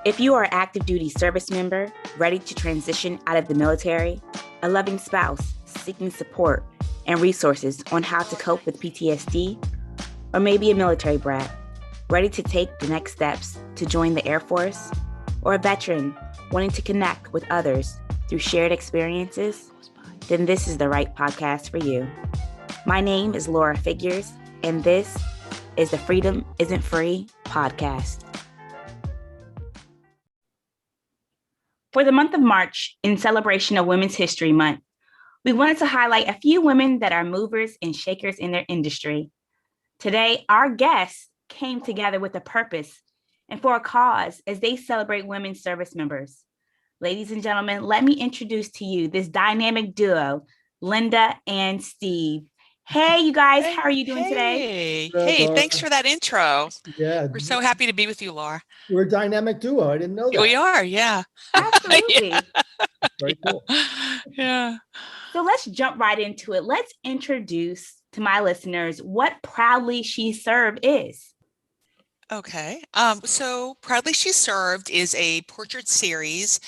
If you are an active duty service member ready to transition out of the military, a loving spouse seeking support and resources on how to cope with PTSD, or maybe a military brat ready to take the next steps to join the Air Force, or a veteran wanting to connect with others through shared experiences, then this is the right podcast for you. My name is Laura Figures, and this is the Freedom Isn't Free podcast. For the month of March, in celebration of Women's History Month, we wanted to highlight a few women that are movers and shakers in their industry. Today, our guests came together with a purpose and for a cause as they celebrate women service members. Ladies and gentlemen, let me introduce to you this dynamic duo, Linda and Steve. Hey, you guys, how are you doing today? Hey, thanks for that intro. Yeah. We're so happy to be with you, Laura. We're a dynamic duo. I didn't know that. We are, yeah. Absolutely. Yeah. Very cool. Yeah. So let's jump right into it. Let's introduce to my listeners what Proudly She Served is. Okay. So Proudly She Served is a portrait series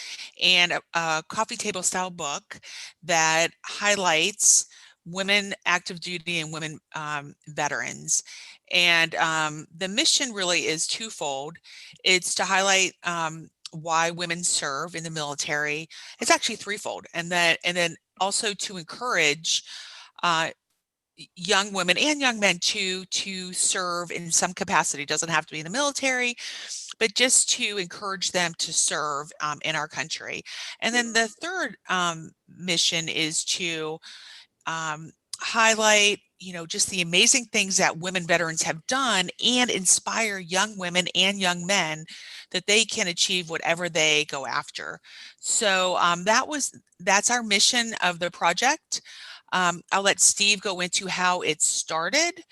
and a coffee table style book that highlights women active duty and women veterans. And the mission really is twofold. It's to highlight why women serve in the military. It's actually threefold. And then also to encourage young women and young men to serve in some capacity. It doesn't have to be in the military, but just to encourage them to serve in our country. And then the third mission is to highlight, just the amazing things that women veterans have done and inspire young women and young men that they can achieve whatever they go after. So that's our mission of the project. I'll let Steve go into how it started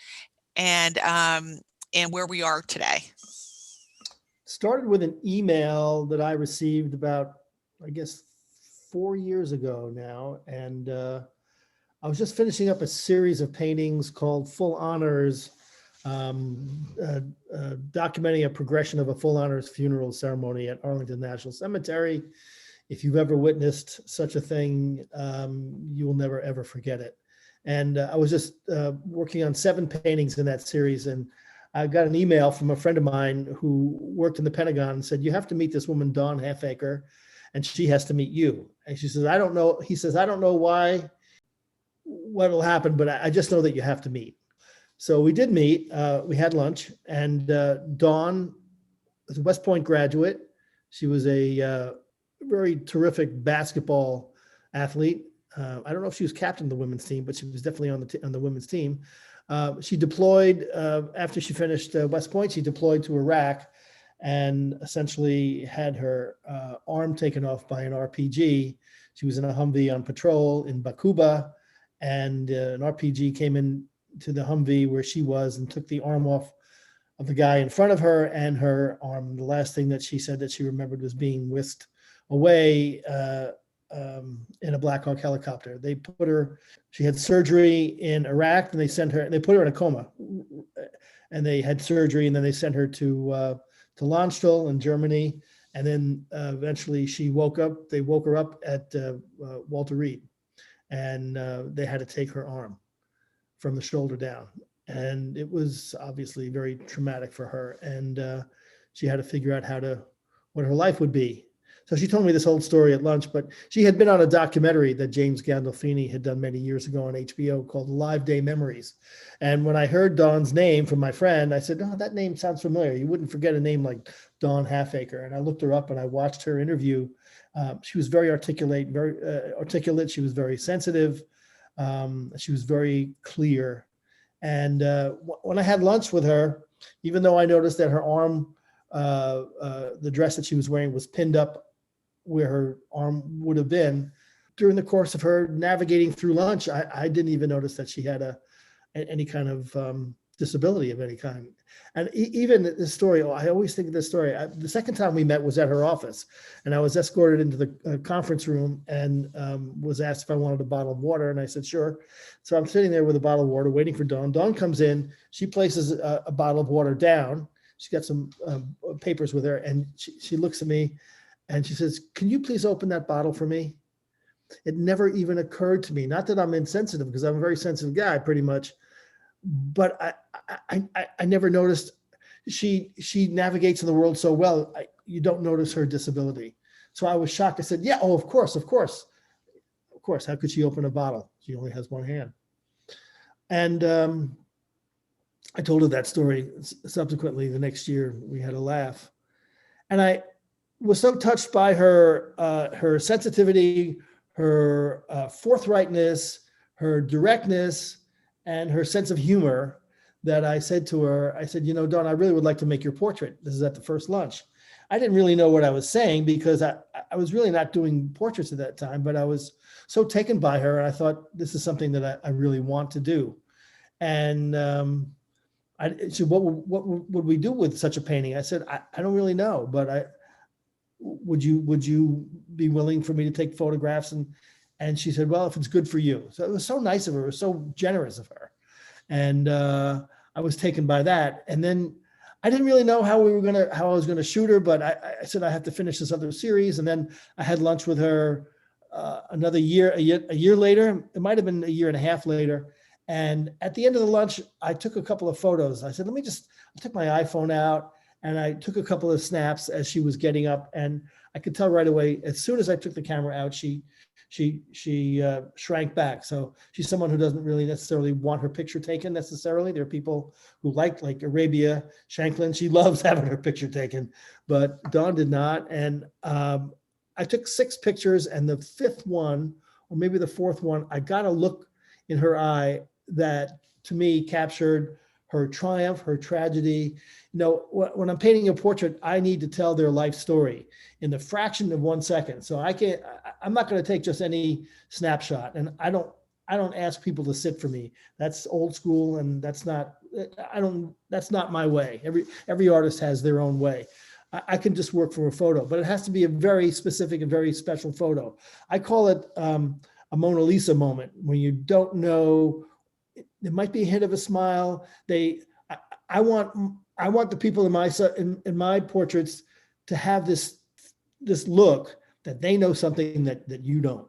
and where we are today. Started with an email that I received about, I guess, 4 years ago now. And I was just finishing up a series of paintings called Full Honors, documenting a progression of a full honors funeral ceremony at Arlington National Cemetery. If you've ever witnessed such a thing, you will never, ever forget it. And I was just working on 7 paintings in that series. And I got an email from a friend of mine who worked in the Pentagon and said, you have to meet this woman, Dawn Halfacre, and she has to meet you. And she says, I don't know. He says, I don't know what will happen, but I just know that you have to meet. So we did meet. We had lunch. And Dawn was a West Point graduate. She was a very terrific basketball athlete. I don't know if she was captain of the women's team, but she was definitely on the women's team. She deployed after she finished West Point. She deployed to Iraq and essentially had her arm taken off by an RPG. She was in a Humvee on patrol in Bakuba, and an RPG came in to the Humvee where she was and took the arm off of the guy in front of her and her arm. The last thing that she said that she remembered was being whisked away in a Black Hawk helicopter. They put her, she had surgery in Iraq, and they put her in a coma, and they had surgery, and then they sent her to Landstuhl in Germany. And then eventually she woke up, they woke her up at Walter Reed, and they had to take her arm from the shoulder down. And it was obviously very traumatic for her. And she had to figure out what her life would be. So she told me this whole story at lunch, but she had been on a documentary that James Gandolfini had done many years ago on HBO called Live Day Memories. And when I heard Dawn's name from my friend, I said, oh, that name sounds familiar. You wouldn't forget a name like Dawn Halfacre. And I looked her up and I watched her interview. She was very articulate. She was very sensitive. She was very clear. And when I had lunch with her, even though I noticed that her arm, the dress that she was wearing was pinned up where her arm would have been, during the course of her navigating through lunch, I didn't even notice that she had any kind of disability of any kind. And even this story, I always think of this story. The second time we met was at her office, and I was escorted into the conference room and was asked if I wanted a bottle of water, and I said, sure. So I'm sitting there with a bottle of water waiting for Dawn. Dawn comes in, she places a bottle of water down. she's got some papers with her, and she looks at me and she says, "Can you please open that bottle for me?" It never even occurred to me, not that I'm insensitive, because I'm a very sensitive guy pretty much, but I never noticed. She navigates in the world so well, you don't notice her disability. So I was shocked. I said, "Yeah, oh, of course. How could she open a bottle? She only has one hand." And I told her that story subsequently the next year. We had a laugh. And I was so touched by her sensitivity, her forthrightness, her directness, and her sense of humor, that I said to her, I said, Dawn, I really would like to make your portrait. This is at the first lunch. I didn't really know what I was saying, because I was really not doing portraits at that time, but I was so taken by her. And I thought, this is something that I really want to do. And she said, what would we do with such a painting? I said, I don't really know, but would you be willing for me to take photographs? And she said, well, if it's good for you. So it was so nice of her. It was so generous of her. And I was taken by that. And then I didn't really know how I was gonna shoot her, but I said I have to finish this other series. And then I had lunch with her another year, a year later. It might have been a year and a half later. And at the end of the lunch, I took a couple of photos. I said, I took my iPhone out and I took a couple of snaps as she was getting up. And I could tell right away, as soon as I took the camera out, she shrank back. So she's someone who doesn't really necessarily want her picture taken necessarily. There are people who like Arabia Shanklin. She loves having her picture taken, but Dawn did not. And I took 6 pictures, and the 5th one, or maybe the 4th one, I got a look in her eye that to me captured her triumph, her tragedy. When I'm painting a portrait, I need to tell their life story in the fraction of 1 second. So I'm not going to take just any snapshot. And I don't ask people to sit for me. That's old school. And that's not my way. Every artist has their own way. I can just work from a photo, but it has to be a very specific and very special photo. I call it a Mona Lisa moment, when you don't know, there might be a hint of a smile. I want the people in my portraits to have this look that they know something that you don't,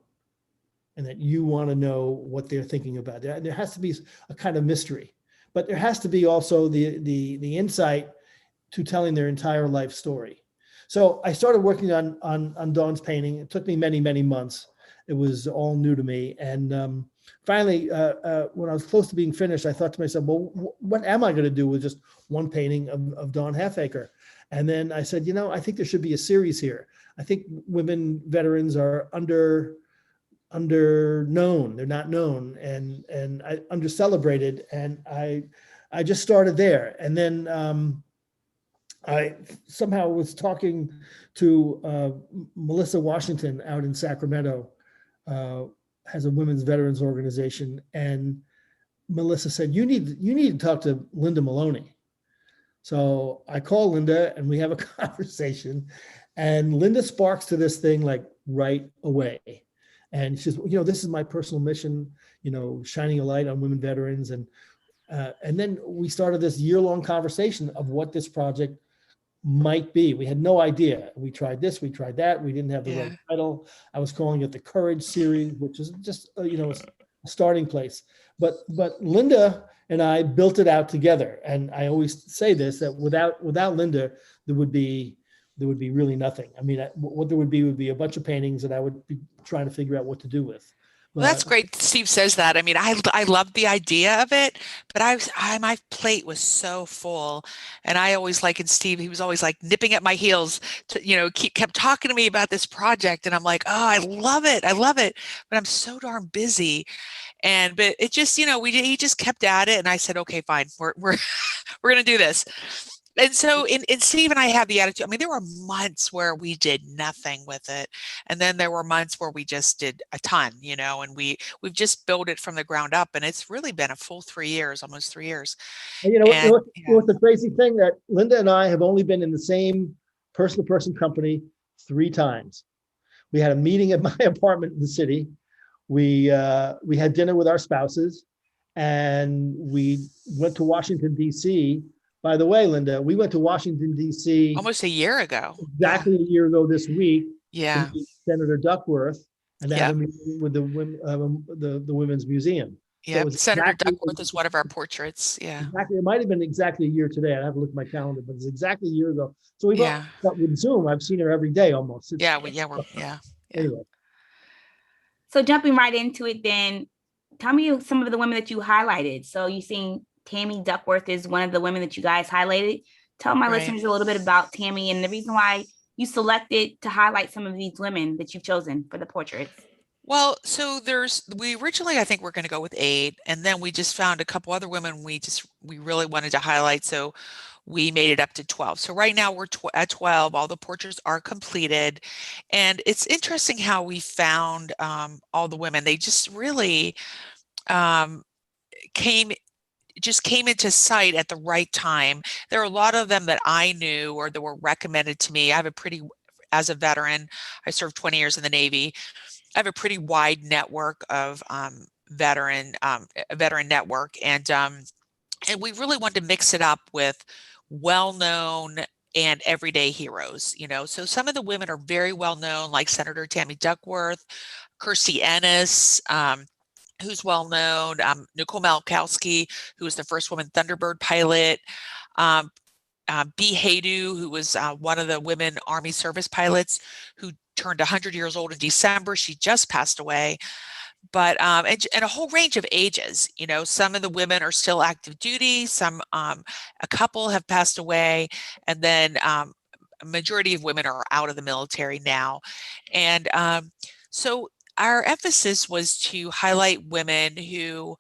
and that you want to know what they're thinking about. There has to be a kind of mystery, but there has to be also the insight to telling their entire life story. So I started working on Dawn's painting. It took me many, many months. It was all new to me. And finally, when I was close to being finished, I thought to myself, well, what am I going to do with just one painting of Dawn Halfacre? And then I said, I think there should be a series here. I think women veterans are under known. They're not known and under celebrated. And I just started there. And then I somehow was talking to Melissa Washington out in Sacramento, has a women's veterans organization. And Melissa said, you need to talk to Linda Maloney. So I call Linda and we have a conversation, and Linda sparks to this thing like right away. And she says, this is my personal mission, shining a light on women veterans. And then we started this year-long conversation of what this project might be. We had no idea. We tried this, we tried that. We didn't have the right title. I was calling it the Courage series, which is just, a starting place. But Linda and I built it out together. And I always say this, that without Linda, there would be really nothing. I mean, what there would be a bunch of paintings that I would be trying to figure out what to do with. Well, that's great. Steve says that. I mean, I love the idea of it, but my plate was so full, and I always likened Steve. He was always like nipping at my heels to, kept talking to me about this project, and I'm like, oh, I love it, but I'm so darn busy. But it just, he just kept at it, and I said, okay, fine, we're gonna do this. And so in Steve and I have the attitude, I mean, there were months where we did nothing with it. And then there were months where we just did a ton, and we've just built it from the ground up. And it's really been a full 3 years, almost 3 years. And what's the crazy thing, that Linda and I have only been in the same person-to-person company 3 times. We had a meeting at my apartment in the city. We had dinner with our spouses, and we went to Washington, D.C. By the way, Linda, we went to Washington, D.C. Almost a year ago. exactly a year ago this week to Yeah. meet Senator Duckworth and to have Yeah. a meeting with the Women's Museum. So it Yeah. was Senator exactly, Duckworth is one of our portraits. Yeah. exactly, it might have been exactly a year today. I have to look at my calendar, but it's exactly a year ago. So we've Yeah. but with Zoom, I've seen her every day almost. Yeah. Yeah. Anyway. So jumping right into it, then tell me some of the women that you highlighted. So you seen Tammy Duckworth is one of the women that you guys highlighted. Tell my Right. listeners a little bit about Tammy and the reason why you selected to highlight some of these women that you've chosen for the portraits. Well, so we originally, I think we're going to go with 8, and then we just found a couple other women we really wanted to highlight. So we made it up to 12. So right now we're at 12. All the portraits are completed. And it's interesting how we found all the women. They just really um, came into sight at the right time. There are a lot of them that I knew or that were recommended to me. As a veteran, I served 20 years in the Navy. I have a pretty wide network of veteran network, and we really wanted to mix it up with well-known and everyday heroes. So some of the women are very well known, like Senator Tammy Duckworth, Kirstie Ennis, who's well known, Nicole Malkowski, who was the first woman Thunderbird pilot, Bee Haydu, who was one of the women Army service pilots who turned 100 years old in December. She just passed away. But and a whole range of ages. Some of the women are still active duty. Some, a couple have passed away, and then a majority of women are out of the military now. And so our emphasis was to highlight women who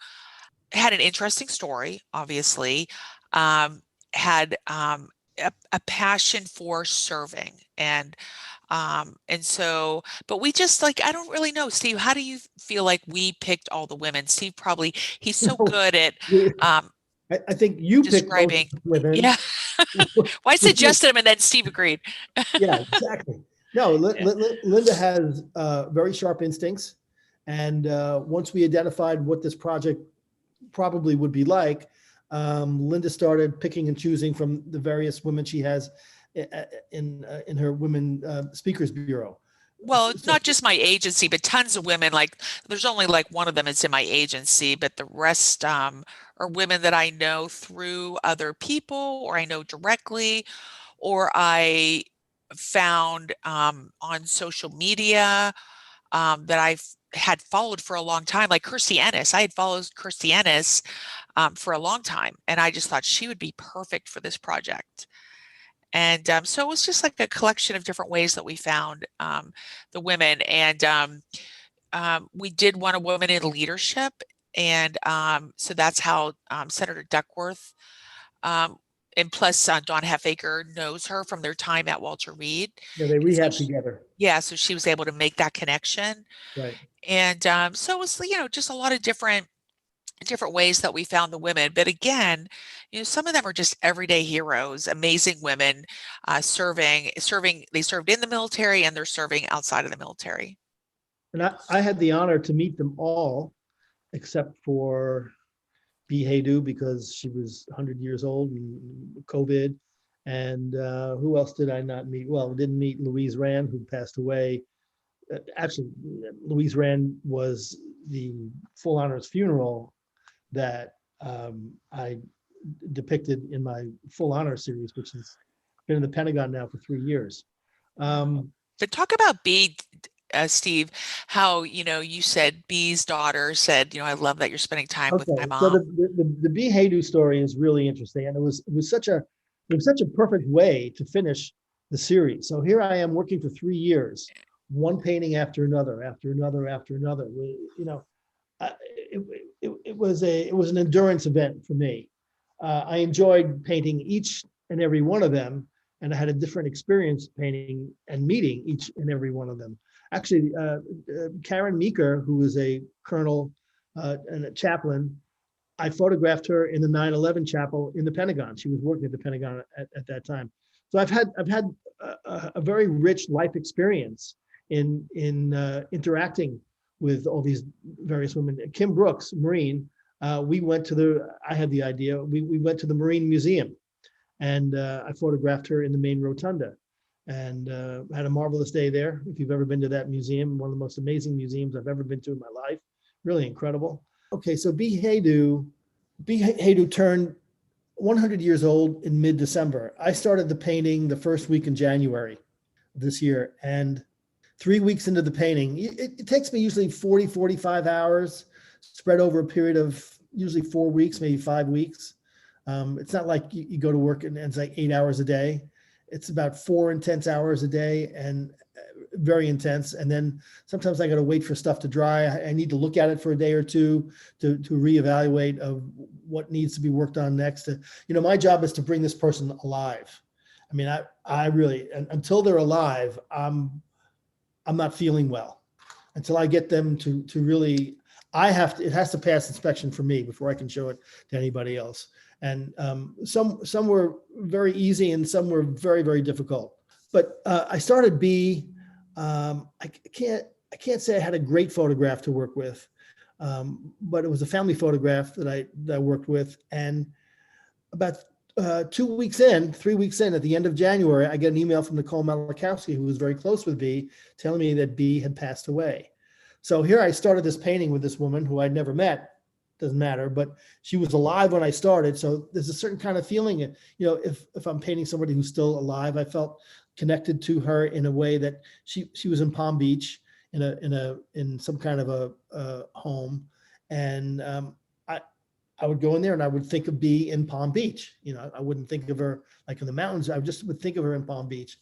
had an interesting story, obviously, had a passion for serving, and so, but we just I don't really know, Steve, how do you feel like we picked all the women? Steve he's so good at I think you picked most describing. women. Yeah. Well, I suggested him and then Steve agreed. Yeah, exactly. No, Linda has very sharp instincts. And once we identified what this project probably would be like, Linda started picking and choosing from the various women she has in her Women Speakers Bureau. Well, it's not just my agency, but tons of women. There's only one of them is in my agency, but the rest are women that I know through other people, or I know directly, or I found on social media that I've had followed for a long time, like Kirstie Ennis. I had followed Kirstie Ennis for a long time, and I just thought she would be perfect for this project. And so it was just like a collection of different ways that we found the women. And we did want a woman in leadership. And so that's how Senator Duckworth, and plus Dawn Heffaker knows her from their time at Walter Reed. Yeah, they rehabbed together. Yeah, so she was able to make that connection. Right. And so it was, just a lot of different ways that we found the women. But again, some of them are just everyday heroes, amazing women serving. They served in the military and they're serving outside of the military. And I had the honor to meet them all, except for Bee Haydu, because she was 100 years old and COVID. And who else did I not meet? Well, we didn't meet Louise Rand, who passed away. Actually, Louise Rand was the full honors funeral that I depicted in my full honor series, which has been in the Pentagon now for 3 years. But talk about Bee, Steve, how, you said Bee's daughter said, I love that you're spending time with my mom. So the Bee Haydu story is really interesting. And it was such a perfect way to finish the series. So here I am working for 3 years, one painting after another, after another, after another. It was an endurance event for me. I enjoyed painting each and every one of them, and I had a different experience painting and meeting each and every one of them. Actually, Karen Meeker, who was a colonel and a chaplain, I photographed her in the 9/11 chapel in the Pentagon. She was working at the Pentagon at that time. So I've had a very rich life experience in interacting with all these various women. Kim Brooks, Marine, I had the idea, we went to the Marine Museum And I photographed her in the main rotunda, and had a marvelous day there. If you've ever been to that museum, one of the most amazing museums I've ever been to in my life, really incredible. Okay, so Bihaydu turned 100 years old in mid-December. I started the painting the first week in January this year, and 3 weeks into the painting, it takes me usually 40, 45 hours spread over a period of usually 4 weeks, maybe 5 weeks. It's not like you go to work and it's like 8 hours a day. It's about 4 intense hours a day, and very intense. And then sometimes I got to wait for stuff to dry. I need to look at it for a day or two to reevaluate of what needs to be worked on next. My job is to bring this person alive. I mean, I really, until they're alive, I'm not feeling well. Until I get them to really, it has to pass inspection for me before I can show it to anybody else. And some were very easy and some were very, very difficult. But I started I can't say I had a great photograph to work with, but it was a family photograph that I worked with. And about 3 weeks in, at the end of January, I get an email from Nicole Malachowski, who was very close with B, telling me that B had passed away. So here I started this painting with this woman who I'd never met. Doesn't matter, but she was alive when I started. So there's a certain kind of feeling, if I'm painting somebody who's still alive, I felt connected to her in a way that she was in Palm Beach in some kind of a home. And I would go in there and I would think of B in Palm Beach. I wouldn't think of her like in the mountains. I just would think of her in Palm Beach.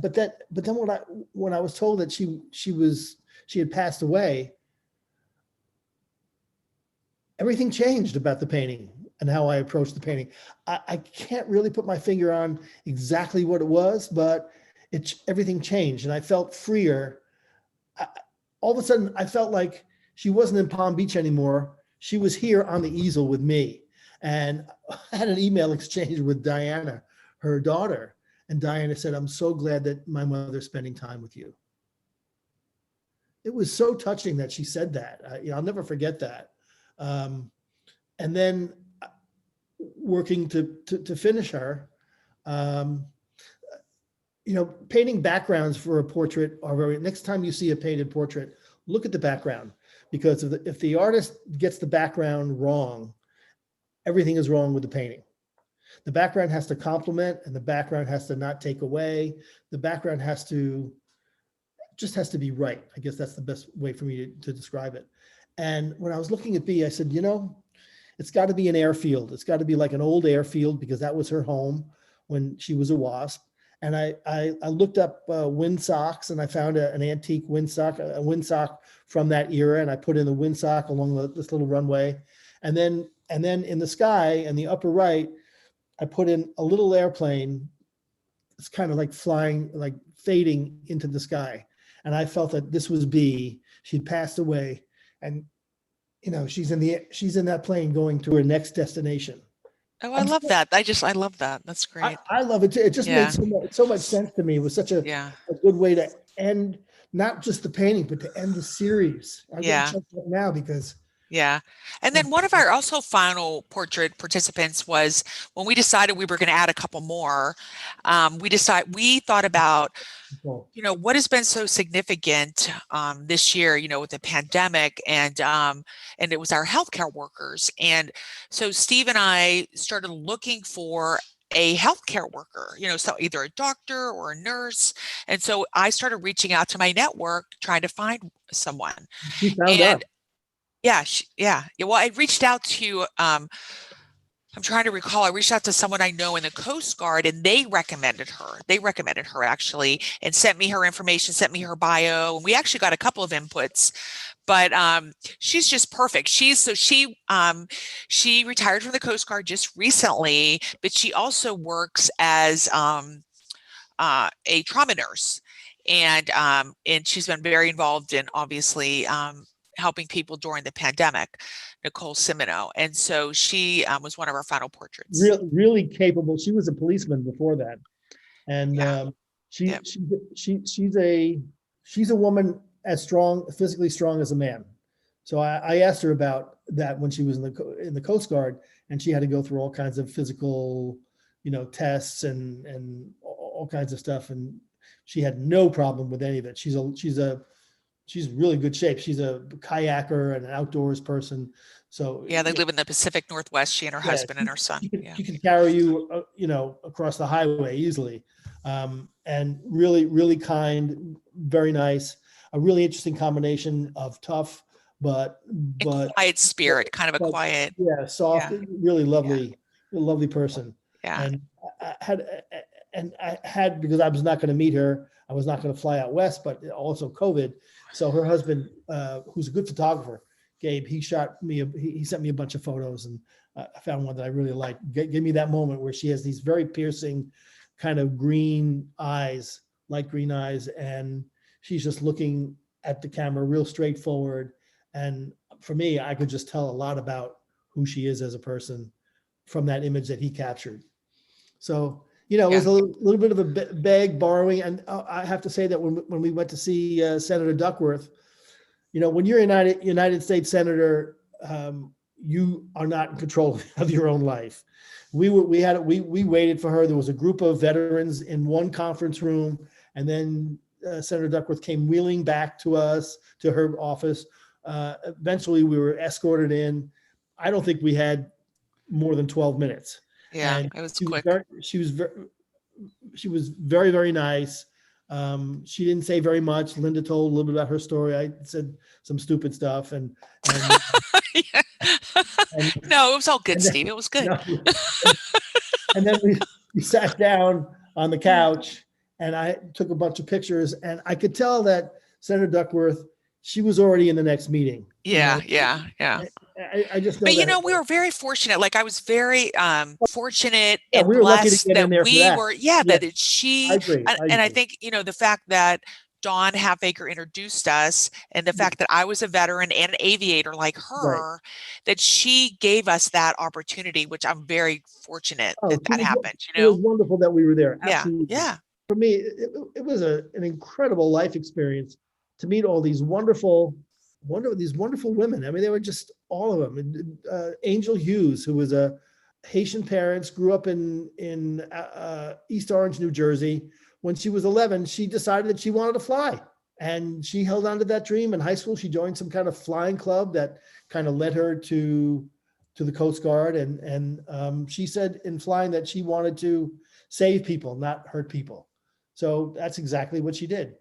But then when I was told that she had passed away, everything changed about the painting and how I approached the painting. I can't really put my finger on exactly what it was, but everything changed and I felt freer. All of a sudden, I felt like she wasn't in Palm Beach anymore. She was here on the easel with me. And I had an email exchange with Diana, her daughter. And Diana said, "I'm so glad that my mother's spending time with you." It was so touching that she said that. I'll never forget that. And then working to finish her, painting backgrounds for a portrait next time you see a painted portrait, look at the background, because if the artist gets the background wrong, everything is wrong with the painting. The background has to complement and the background has to not take away. The background has to be right. I guess that's the best way for me to describe it. And when I was looking at B, I said, it's got to be an airfield. It's got to be like an old airfield, because that was her home when she was a WASP. And I looked up windsocks, and I found an antique windsock, a windsock from that era, and I put in the windsock along this little runway. And then in the sky, in the upper right, I put in a little airplane. It's kind of like flying, like fading into the sky. And I felt that this was B. She'd passed away. And she's in that plane going to her next destination. Oh, I love that. I love that. That's great. I love it too. It just made so much sense to me. It was such a good way to end not just the painting, but to end the series. I'm getting choked up now because. Yeah. And then one of our also final portrait participants was, when we decided we were going to add a couple more, we thought about, what has been so significant this year, with the pandemic, and it was our healthcare workers. And so Steve and I started looking for a healthcare worker, so either a doctor or a nurse. And so I started reaching out to my network, trying to find someone. You found out. Yeah. Well, I reached out to, I'm trying to recall, I reached out to someone I know in the Coast Guard, and they recommended her. They recommended her actually, and sent me her information, sent me her bio. And we actually got a couple of inputs, but she's just perfect. She retired from the Coast Guard just recently, but she also works as a trauma nurse. And she's been very involved in, obviously, helping people during the pandemic, Nicole Cimino. And so she was one of our final portraits. Really capable. She was a policeman before that. And she's a woman as strong, physically strong as a man. So I asked her about that when she was in the Coast Guard, and she had to go through all kinds of physical tests and all kinds of stuff. And she had no problem with any of it. She's really good shape. She's a kayaker and an outdoors person. So Yeah, they live in the Pacific Northwest, she and her husband and her son. Yeah. she can carry you, across the highway easily. And really, really kind, very nice, a really interesting combination of tough, but Quiet spirit, kind of a but quiet. yeah, soft, Yeah. really lovely, lovely person. Yeah. And I had, because I was not going to meet her, I was not going to fly out west, but also COVID. So her husband, who's a good photographer, Gabe, he sent me a bunch of photos, and I found one that I really liked. Give me that moment where she has these very piercing kind of green eyes, light green eyes, and she's just looking at the camera real straightforward. And for me, I could just tell a lot about who she is as a person from that image that he captured. So, it was a little bit of a beg borrowing. And I have to say that when we went to see Senator Duckworth, when you're a United States Senator, you are not in control of your own life. We waited for her. There was a group of veterans in one conference room, and then Senator Duckworth came wheeling back to us, to her office. Eventually, we were escorted in. I don't think we had more than 12 minutes. Yeah, And it was quick. She was very, very nice. She didn't say very much. Linda told a little bit about her story. I said some stupid stuff, and Yeah. No, it was all good, Steve. It was good. And then we sat down on the couch, and I took a bunch of pictures, and I could tell that Senator Duckworth, she was already in the next meeting. Yeah. I just know But we were very fortunate. Like, I was very fortunate Yeah, and we were lucky to blessed get in that there for we that. were, Yeah. that she, I agree. and I think, the fact that Dawn Halfaker introduced us, and the fact that I was a veteran and an aviator like her, that she gave us that opportunity, which I'm very fortunate that happened, It was wonderful that we were there. Absolutely. Yeah. For me, it was an incredible life experience to meet all these wonderful women. I mean, they were just all of them. Angel Hughes, who was a Haitian parents, grew up in East Orange, New Jersey. When she was 11, she decided that she wanted to fly, and she held on to that dream. In high school, she joined some kind of flying club that kind of led her to the Coast Guard. And she said in flying that she wanted to save people, not hurt people. So that's exactly what she did.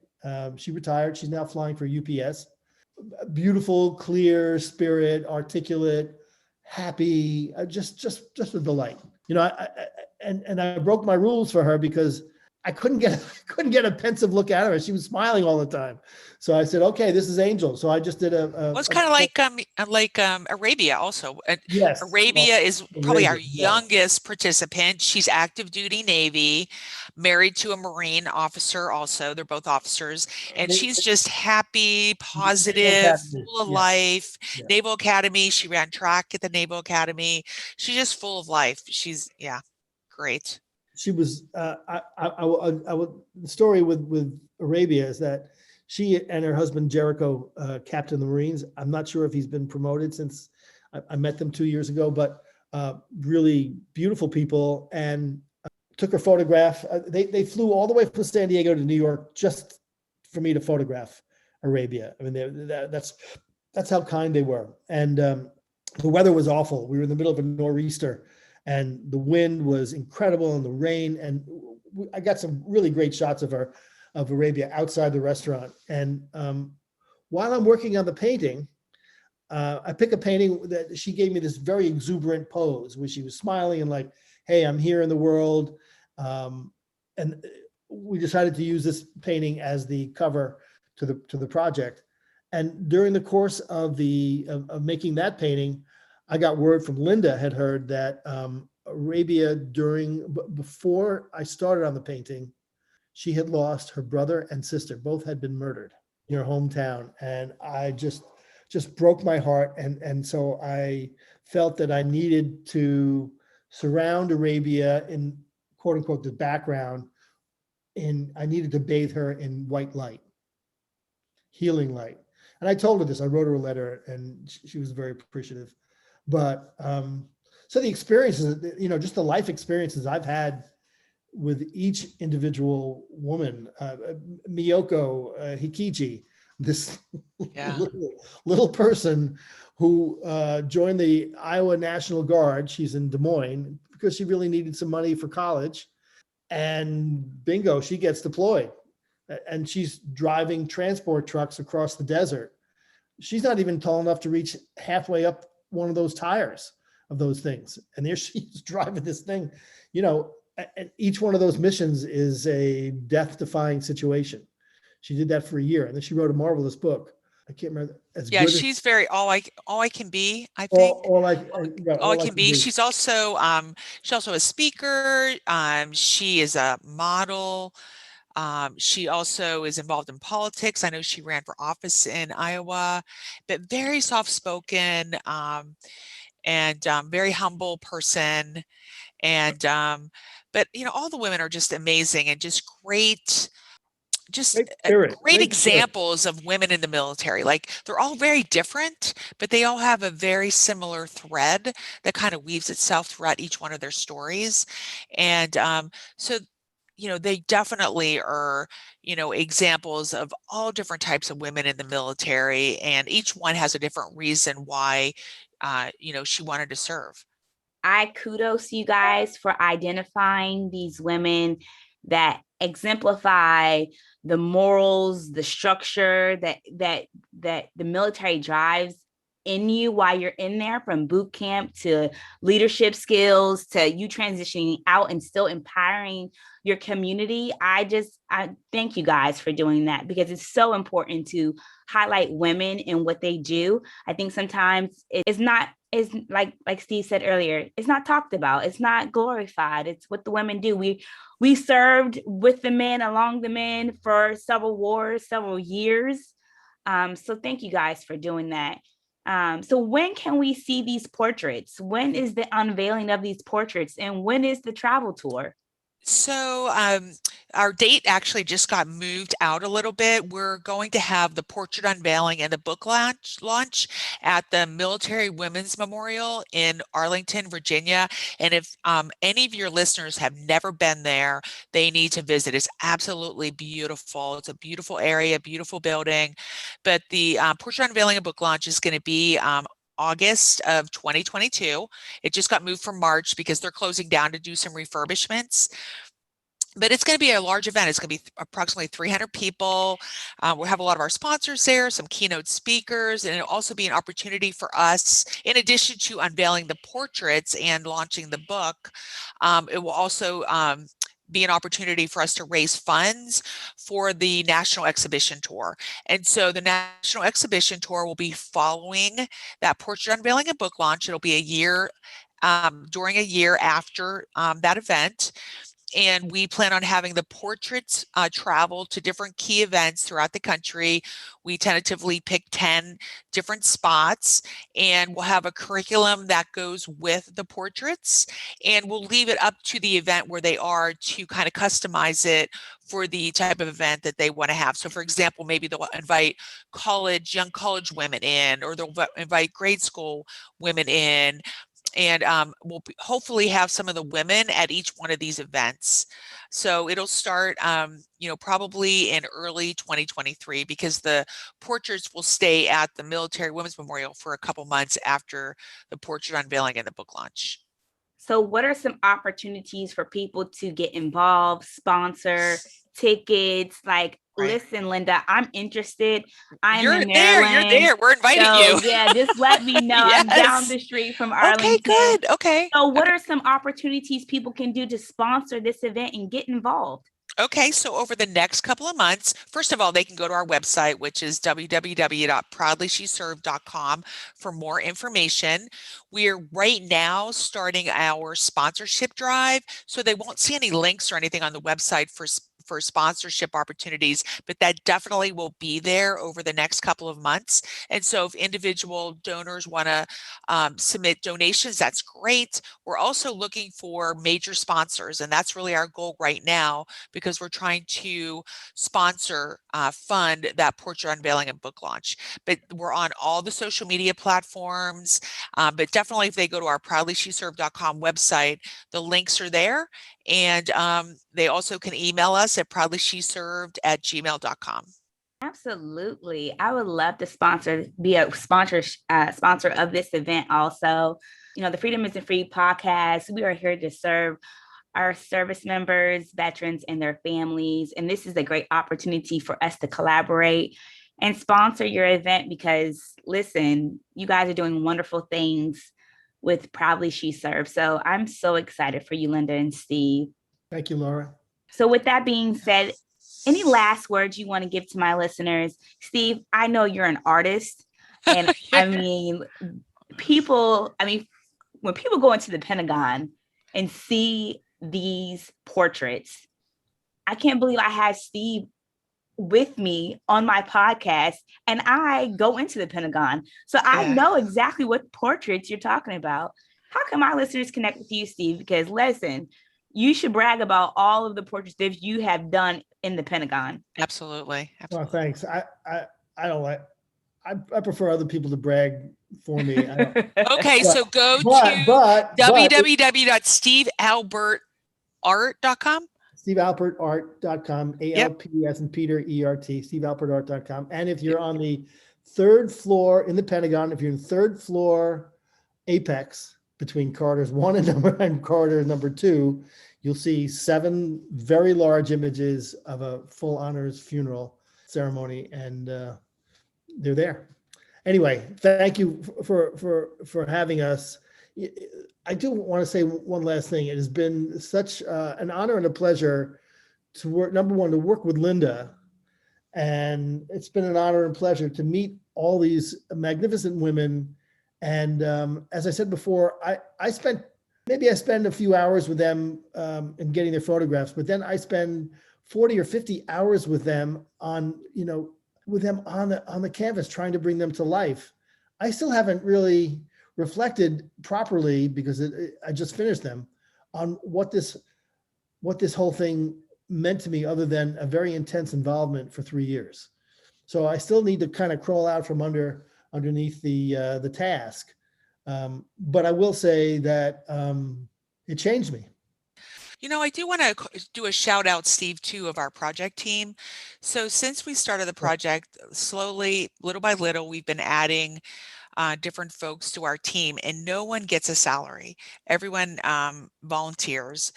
She retired. She's now flying for UPS. Beautiful, clear spirit, articulate, happy, just a delight. I broke my rules for her because I couldn't get a pensive look out of her. She was smiling all the time. So I said, okay, this is Angel. So I just did Well, it's kind of like Arabia also. Yes. Arabia is probably our youngest participant. She's active duty Navy, married to a Marine officer also. They're both officers. And she's just happy, positive, full of life. Yeah. Naval Academy. She ran track at the Naval Academy. She's just full of life. She's, great. She was, the story with Arabia is that she and her husband, Jericho, captain the Marines. I'm not sure if he's been promoted since I met them 2 years ago, but really beautiful people, and took her photograph. They flew all the way from San Diego to New York just for me to photograph Arabia. I mean, that's how kind they were. And the weather was awful. We were in the middle of a nor'easter, and the wind was incredible, and the rain. And I got some really great shots of Arabia outside the restaurant. And while I'm working on the painting, I pick a painting that she gave me this very exuberant pose where she was smiling and like, hey, I'm here in the world. And we decided to use this painting as the cover to the project. And during the course of making that painting, I got word from Linda had heard that Arabia before I started on the painting, she had lost her brother and sister. Both had been murdered in her hometown. And I just broke my heart. And so I felt that I needed to surround Arabia in, quote unquote, the background. And I needed to bathe her in white light, healing light. And I told her this. I wrote her a letter, and she was very appreciative. But So the experiences, just the life experiences I've had with each individual woman, Miyoko Hikiji, this Yeah. little person who joined the Iowa National Guard. She's in Des Moines because she really needed some money for college. And bingo, she gets deployed. And she's driving transport trucks across the desert. She's not even tall enough to reach halfway up one of those tires of those things. And there she's driving this thing, and each one of those missions is a death-defying situation. She did that for a year, and then she wrote a marvelous book. I can't remember as Yeah, good as she's very all I can be, I think. All I all I can can be. be. She's also a speaker. She is a model. She also is involved in politics. I know she ran for office in Iowa, but very soft-spoken, and very humble person. And but all the women are just amazing and just great, great Great spirit. examples of women in the military. Like they're all very different, but they all have a very similar thread that kind of weaves itself throughout each one of their stories. And so they definitely are, examples of all different types of women in the military, and each one has a different reason why, she wanted to serve. I kudos you guys for identifying these women that exemplify the morals, the structure that the military drives in you while you're in there, from boot camp to leadership skills to you transitioning out and still empowering your community. I thank you guys for doing that, because it's so important to highlight women and what they do. I think sometimes it's not, is like Steve said earlier, it's not talked about, it's not glorified. It's what the women do. We served with the men, along the men, for several wars, several years. So thank you guys for doing that. So when can we see these portraits? When is the unveiling of these portraits, and when is the travel tour? So our date actually just got moved out a little bit. We're going to have the portrait unveiling and the book launch at the Military Women's Memorial in Arlington, Virginia. And if any of your listeners have never been there, they need to visit. It's absolutely beautiful. It's a beautiful area, beautiful building. But the portrait unveiling and book launch is going to be August of 2022. It just got moved from March because they're closing down to do some refurbishments. But it's going to be a large event. It's going to be approximately 300 people. We'll have a lot of our sponsors there, some keynote speakers, and it'll also be an opportunity for us, in addition to unveiling the portraits and launching the book, it will also be an opportunity for us to raise funds for the National Exhibition Tour. And so the National Exhibition Tour will be following that portrait unveiling and book launch. It'll be a year, during a year after that event. And we plan on having the portraits travel to different key events throughout the country. We tentatively picked 10 different spots, and we'll have a curriculum that goes with the portraits, and we'll leave it up to the event where they are to kind of customize it for the type of event that they want to have. So for example, maybe they'll invite young college women in, or they'll invite grade school women in. And we'll hopefully have some of the women at each one of these events. So it'll start, probably in early 2023, because the portraits will stay at the Military Women's Memorial for a couple months after the portrait unveiling and the book launch. So what are some opportunities for people to get involved, sponsor, tickets? Like, Right. listen, Linda, I'm interested. I'm You're in there. You're Maryland. there. We're inviting you. Yeah, just let me know. I'm down Yes. the street from Okay, Arlington. good. Okay. So what are some opportunities people can do to sponsor this event and get involved? Okay, so over the next couple of months, first of all, they can go to our website, which is www.proudlysheserved.com, for more information. We're right now starting our sponsorship drive, so they won't see any links or anything on the website for for sponsorship opportunities, but that definitely will be there over the next couple of months. And so if individual donors want to submit donations, that's great. We're also looking for major sponsors, and that's really our goal right now, because we're trying to sponsor, fund that portrait unveiling and book launch. But we're on all the social media platforms, but definitely if they go to our proudlysheserved.com website, the links are there. And they also can email us at proudlysheserved@gmail.com. Absolutely. I would love to be a sponsor of this event also. You know, the Freedom Isn't Free podcast, we are here to serve our service members, veterans, and their families. And this is a great opportunity for us to collaborate and sponsor your event because, listen, you guys are doing wonderful things with Proudly She Served. So I'm so excited for you, Linda and Steve. Thank you, Laura. So with that being said, any last words you want to give to my listeners? Steve, I know you're an artist. And Yeah. I mean, when people go into the Pentagon and see these portraits, I can't believe I had Steve with me on my podcast and I go into the Pentagon. So I know exactly what portraits you're talking about. How can my listeners connect with you, Steve? Because listen, you should brag about all of the portraits that you have done in the Pentagon. Absolutely. Well, thanks. I don't like. I prefer other people to brag for me. Okay, so go to www.stevealbertart.com. SteveAlbertArt.com, ALP as in Peter, ERT, SteveAlbertArt.com. And if you're on the third floor in the Pentagon, if you're in third floor apex between corridors 1 and corridor number 2, you'll see 7 very large images of a full honors funeral ceremony, and they're there. Anyway, thank you for having us. I do want to say one last thing. It has been such an honor and a pleasure to work, number one, to work with Linda. And it's been an honor and pleasure to meet all these magnificent women. And as I said before, I spend a few hours with them in getting their photographs, but then I spend 40 or 50 hours with them on the canvas, trying to bring them to life. I still haven't really reflected properly, because I just finished them, on what this whole thing meant to me, other than a very intense involvement for 3 years. So I still need to kind of crawl out from underneath the task. But I will say that it changed me. You know, I do want to do a shout out, Steve, too, of our project team. So since we started the project, slowly, little by little, we've been adding different folks to our team, and no one gets a salary. Everyone volunteers.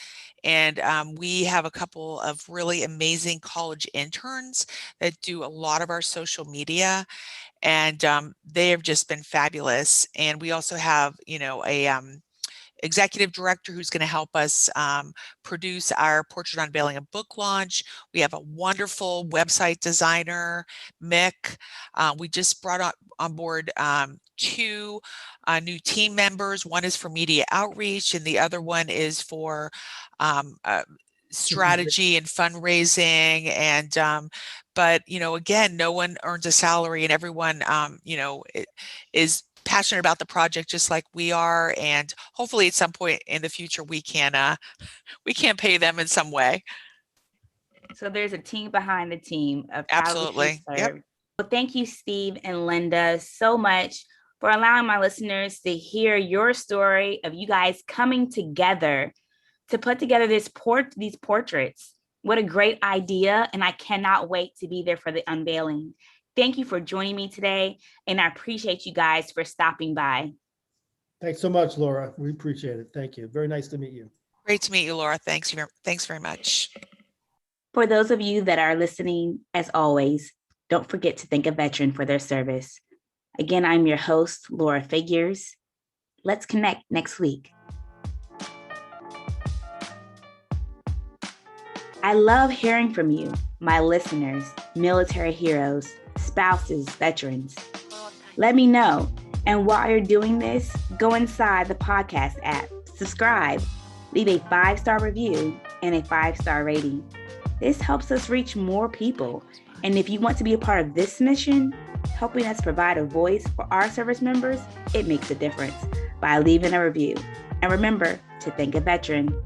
And we have a couple of really amazing college interns that do a lot of our social media, and they have just been fabulous. And we also have, a executive director who's going to help us produce our portrait unveiling and book launch. We have a wonderful website designer, Mick. We just brought on board 2 new team members. One is for media outreach, and the other one is for strategy and fundraising. And but again, no one earns a salary, and everyone is passionate about the project just like we are, and hopefully at some point in the future we can pay them in some way. So there's a team behind the team of Absolutely. Yep. Well, thank you, Steve and Linda, so much for allowing my listeners to hear your story of you guys coming together to put together these portraits. What a great idea, and I cannot wait to be there for the unveiling. Thank you for joining me today, and I appreciate you guys for stopping by. Thanks so much, Laura. We appreciate it. Thank you. Very nice to meet you. Great to meet you, Laura. Thanks very much. For those of you that are listening, as always, don't forget to thank a veteran for their service. Again, I'm your host, Laura Figures. Let's connect next week. I love hearing from you, my listeners, military heroes, spouses, veterans. Let me know. And while you're doing this, go inside the podcast app, subscribe, leave a 5-star review and a 5-star rating. This helps us reach more people. And if you want to be a part of this mission, helping us provide a voice for our service members, it makes a difference by leaving a review. And remember to thank a veteran